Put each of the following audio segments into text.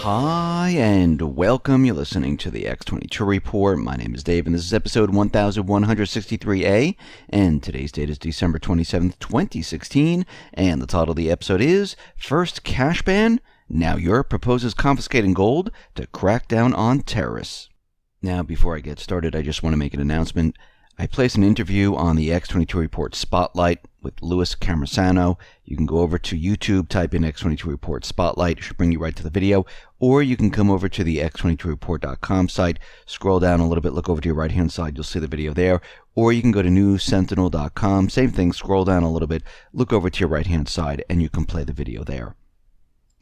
Hi and welcome. You're listening to the X22 Report. My name is Dave and this is episode 1163A, and today's date is December 27th, 2016, and the title of the episode is First Cash Ban? Now Europe proposes confiscating gold to crack down on terrorists. Now, before I get started, I just want to make an announcement. I placed an interview on the X22 Report Spotlight with Louis Camersano. You can go over to YouTube, type in X22 Report Spotlight. It should bring you right to the video. Or you can come over to the x22report.com site, scroll down a little bit, look over to your right-hand side. You'll see the video there. Or you can go to newsentinel.com. Same thing, scroll down a little bit, look over to your right-hand side, and you can play the video there.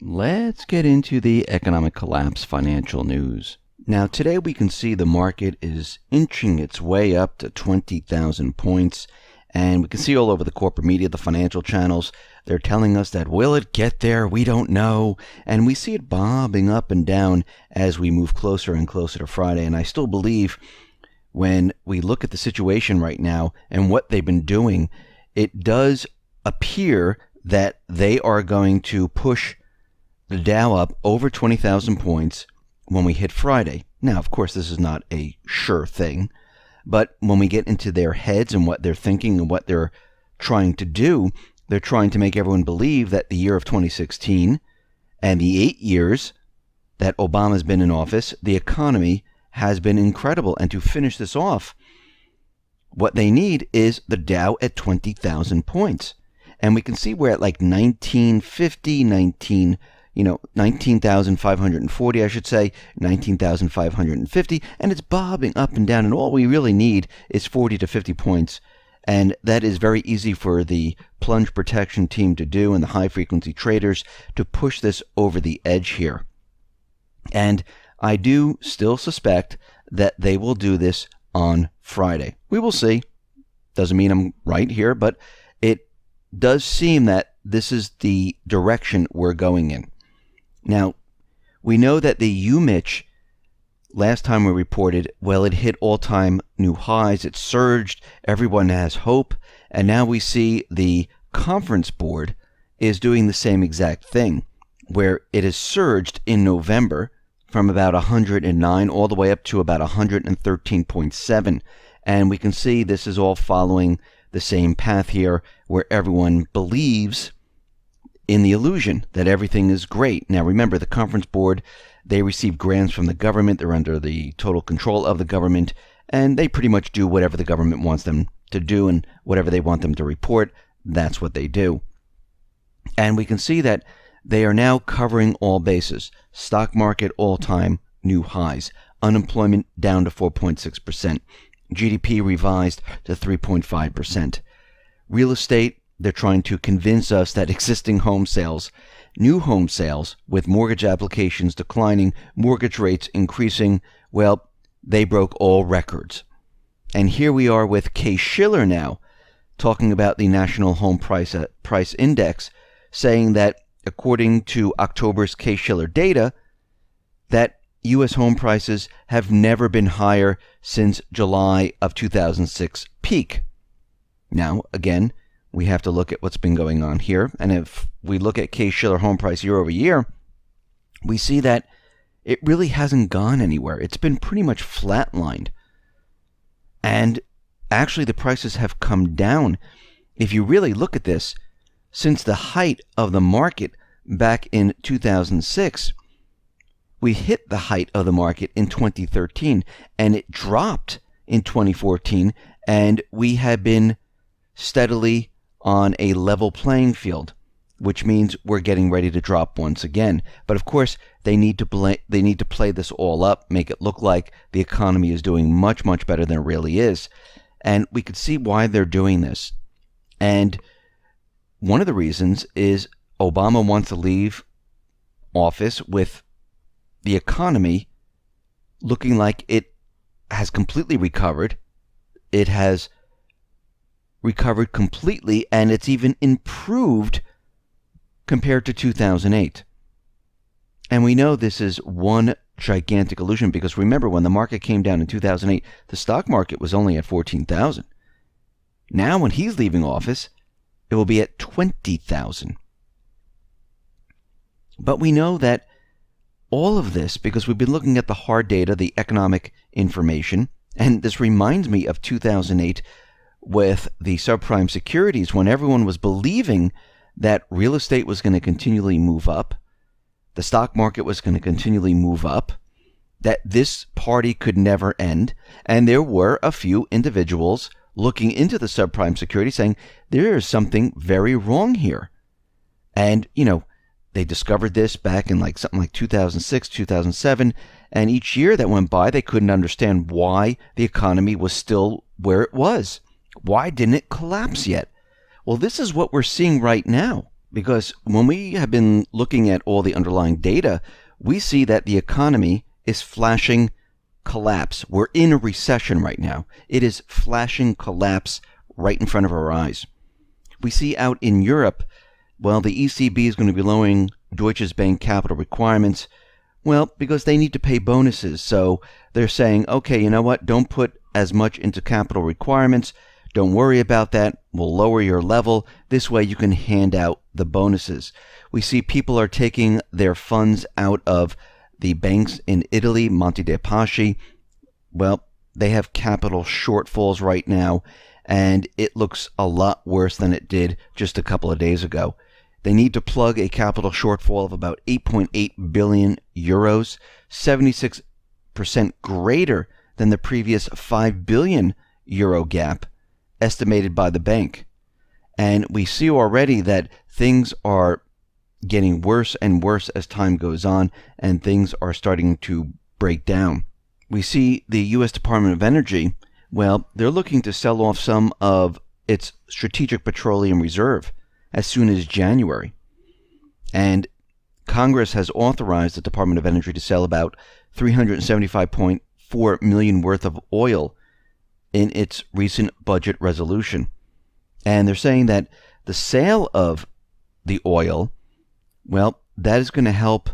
Let's get into the economic collapse financial news. Now, today we can see the market is inching its way up to 20,000 points, and we can see all over the corporate media, the financial channels, they're telling us that will it get there? We don't know. And we see it bobbing up and down as we move closer and closer to Friday. And I still believe when we look at the situation right now and what they've been doing, it does appear that they are going to push the Dow up over 20,000 points when we hit Friday. Now, of course, this is not a sure thing, but when we get into their heads and what they're thinking and what they're trying to do, they're trying to make everyone believe that the year of 2016 and the 8 years that Obama's been in office, the economy has been incredible. And to finish this off, what they need is the Dow at 20,000 points. And we can see we're at like 1950, 19,540, I should say, 19,550, and it's bobbing up and down, and all we really need is 40 to 50 points, and that is very easy for the plunge protection team to do and the high-frequency traders to push this over the edge here. And I do still suspect that they will do this on Friday. We will see. Doesn't mean I'm right here, but it does seem that this is the direction we're going in. Now, we know that the UMIC, last time we reported, well, it hit all-time new highs. It surged. Everyone has hope. And now we see the conference board is doing the same exact thing, where it has surged in November from about 109 all the way up to about 113.7. And we can see this is all following the same path here, where everyone believes in the illusion that everything is great. Now remember, the conference board, they receive grants from the government. They're under the total control of the government, and they pretty much do whatever the government wants them to do, and whatever they want them to report, that's what they do. And we can see that they are now covering all bases. Stock market all-time new highs. Unemployment down to 4.6%. GDP revised to 3.5%. Real estate, they're trying to convince us that existing home sales, new home sales, with mortgage applications declining, mortgage rates increasing, well, they broke all records. And here we are with Case-Shiller now, talking about the National Home Price Index, saying that according to October's Case-Shiller data, that U.S. home prices have never been higher since July of 2006 peak. Now, again, we have to look at what's been going on here. And if we look at Case-Shiller home price year over year, we see that it really hasn't gone anywhere. It's been pretty much flatlined. And actually, the prices have come down. If you really look at this, since the height of the market back in 2006, we hit the height of the market in 2013, and it dropped in 2014, and we have been steadily on a level playing field, which means we're getting ready to drop once again. But of course, they need to play this all up, make it look like the economy is doing much, much better than it really is. And we could see why they're doing this. And one of the reasons is Obama wants to leave office with the economy looking like it has completely recovered. It has recovered completely, and it's even improved compared to 2008. And we know this is one gigantic illusion, because remember, when the market came down in 2008, the stock market was only at 14,000. Now, when he's leaving office, it will be at 20,000. But we know that all of this because we've been looking at the hard data, the economic information, and this reminds me of 2008 with the subprime securities when everyone was believing that real estate was going to continually move up, the stock market was going to continually move up, that this party could never end, and there were a few individuals looking into the subprime security saying there is something very wrong here. And, they discovered this back in something like 2006, 2007, and each year that went by, they couldn't understand why the economy was still where it was. Why didn't it collapse yet? Well, this is what we're seeing right now, because when we have been looking at all the underlying data, we see that the economy is flashing collapse. We're in a recession right now. It is flashing collapse right in front of our eyes. We see out in Europe, well, the ECB is going to be lowering Deutsche Bank capital requirements, well, because they need to pay bonuses. So they're saying, okay, you know what? Don't put as much into capital requirements. Don't worry about that. We'll lower your level. This way you can hand out the bonuses. We see people are taking their funds out of the banks in Italy, Monte dei Paschi. Well, they have capital shortfalls right now, and it looks a lot worse than it did just a couple of days ago. They need to plug a capital shortfall of about 8.8 billion euros, 76% greater than the previous 5 billion euro gap estimated by the bank. And we see already that things are getting worse and worse as time goes on, and things are starting to break down. We see the U.S. Department of Energy, well, they're looking to sell off some of its strategic petroleum reserve as soon as January. And Congress has authorized the Department of Energy to sell about $375.4 million worth of oil in its recent budget resolution. And they're saying that the sale of the oil, well, that is going to help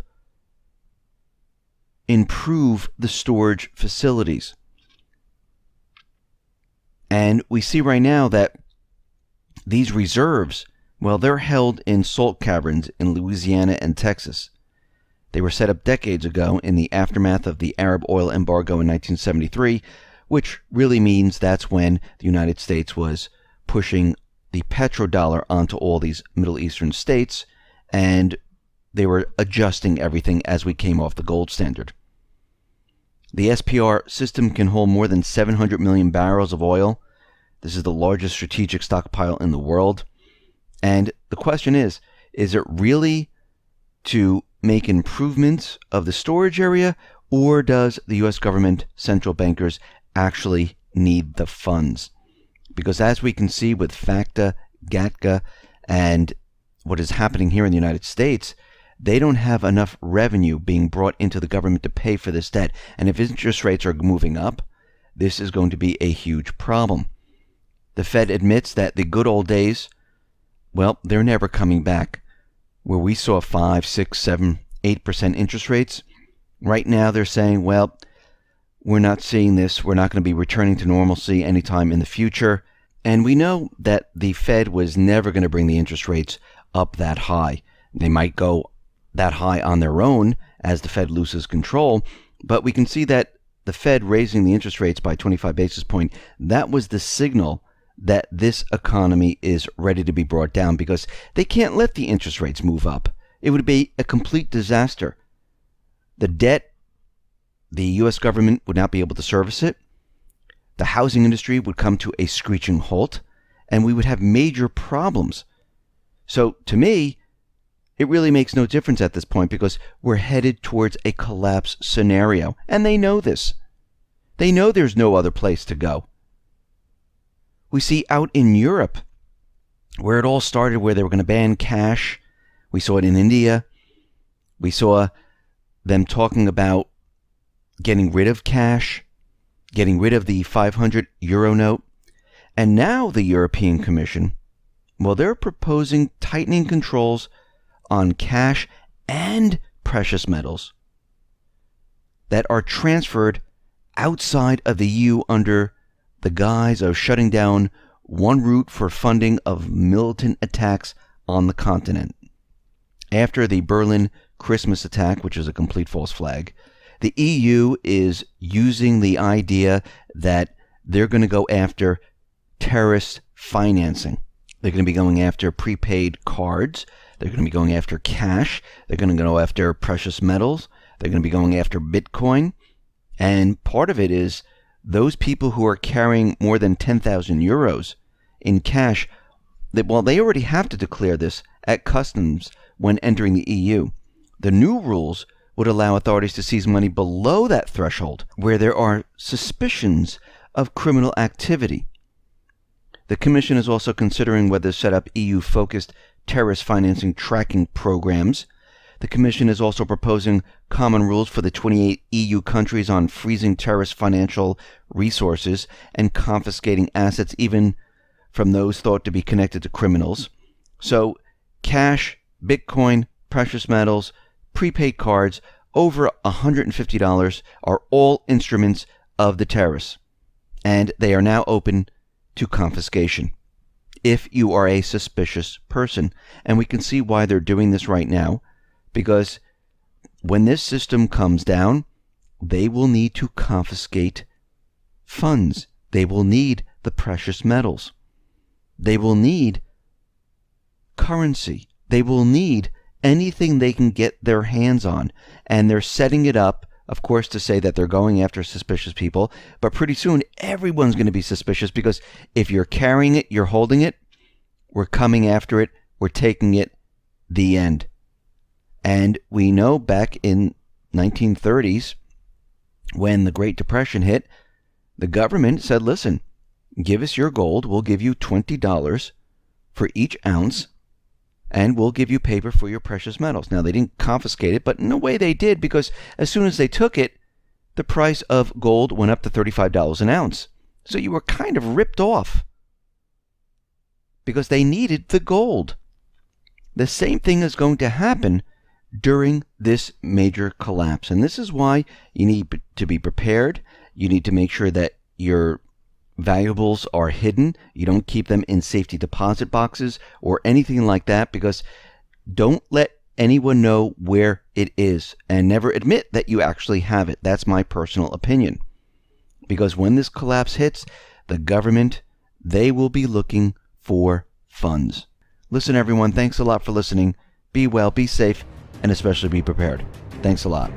improve the storage facilities. And we see right now that these reserves, well, they're held in salt caverns in Louisiana and Texas. They were set up decades ago in the aftermath of the Arab oil embargo in 1973, which really means that's when the United States was pushing the petrodollar onto all these Middle Eastern states, and they were adjusting everything as we came off the gold standard. The SPR system can hold more than 700 million barrels of oil. This is the largest strategic stockpile in the world. And the question is it really to make improvements of the storage area, or does the U.S. government central bankers actually need the funds? Because as we can see with FACTA, GATCA, and what is happening here in the United States, they don't have enough revenue being brought into the government to pay for this debt. And if interest rates are moving up, this is going to be a huge problem. The Fed admits that the good old days, well, they're never coming back. Where we saw 5, 6, 7, 8% interest rates, right now they're saying, well, we're not seeing this. We're not going to be returning to normalcy anytime in the future. And we know that the Fed was never going to bring the interest rates up that high. They might go that high on their own as the Fed loses control, but we can see that the Fed raising the interest rates by 25 basis points, that was the signal that this economy is ready to be brought down, because they can't let the interest rates move up. It would be a complete disaster. The debt, the U.S. government would not be able to service it. The housing industry would come to a screeching halt, and we would have major problems. So to me, it really makes no difference at this point, because we're headed towards a collapse scenario. And they know this. They know there's no other place to go. We see out in Europe, where it all started, where they were going to ban cash. We saw it in India. We saw them talking about getting rid of cash, getting rid of the 500 euro note. And now the European Commission, well, they're proposing tightening controls on cash and precious metals that are transferred outside of the EU under the guise of shutting down one route for funding of militant attacks on the continent. After the Berlin Christmas attack, which is a complete false flag. The EU is using the idea that they're going to go after terrorist financing. They're going to be going after prepaid cards. They're going to be going after cash. They're going to go after precious metals. They're going to be going after Bitcoin. And part of it is those people who are carrying more than 10,000 euros in cash, they already have to declare this at customs when entering the EU. The new rules would allow authorities to seize money below that threshold where there are suspicions of criminal activity. The Commission is also considering whether to set up EU-focused terrorist financing tracking programs. The Commission is also proposing common rules for the 28 EU countries on freezing terrorist financial resources and confiscating assets even from those thought to be connected to criminals. So, cash, Bitcoin, precious metals, prepaid cards, over $150 are all instruments of the terrorists, and they are now open to confiscation if you are a suspicious person. And we can see why they're doing this right now, because when this system comes down, they will need to confiscate funds. They will need the precious metals. They will need currency. They will need anything they can get their hands on. And they're setting it up, of course, to say that they're going after suspicious people. But pretty soon, everyone's going to be suspicious, because if you're carrying it, you're holding it, we're coming after it, we're taking it, the end. And we know back in 1930s, when the Great Depression hit, the government said, listen, give us your gold, we'll give you $20 for each ounce, and we'll give you paper for your precious metals. Now, they didn't confiscate it, but in a way they did, because as soon as they took it, the price of gold went up to $35 an ounce. So you were kind of ripped off, because they needed the gold. The same thing is going to happen during this major collapse. And this is why you need to be prepared. You need to make sure that your valuables are hidden. You don't keep them in safety deposit boxes or anything like that, because don't let anyone know where it is, and never admit that you actually have it. That's my personal opinion. Because when this collapse hits, the government, they will be looking for funds. Listen, everyone, thanks a lot for listening. Be well, be safe, and especially be prepared. Thanks a lot.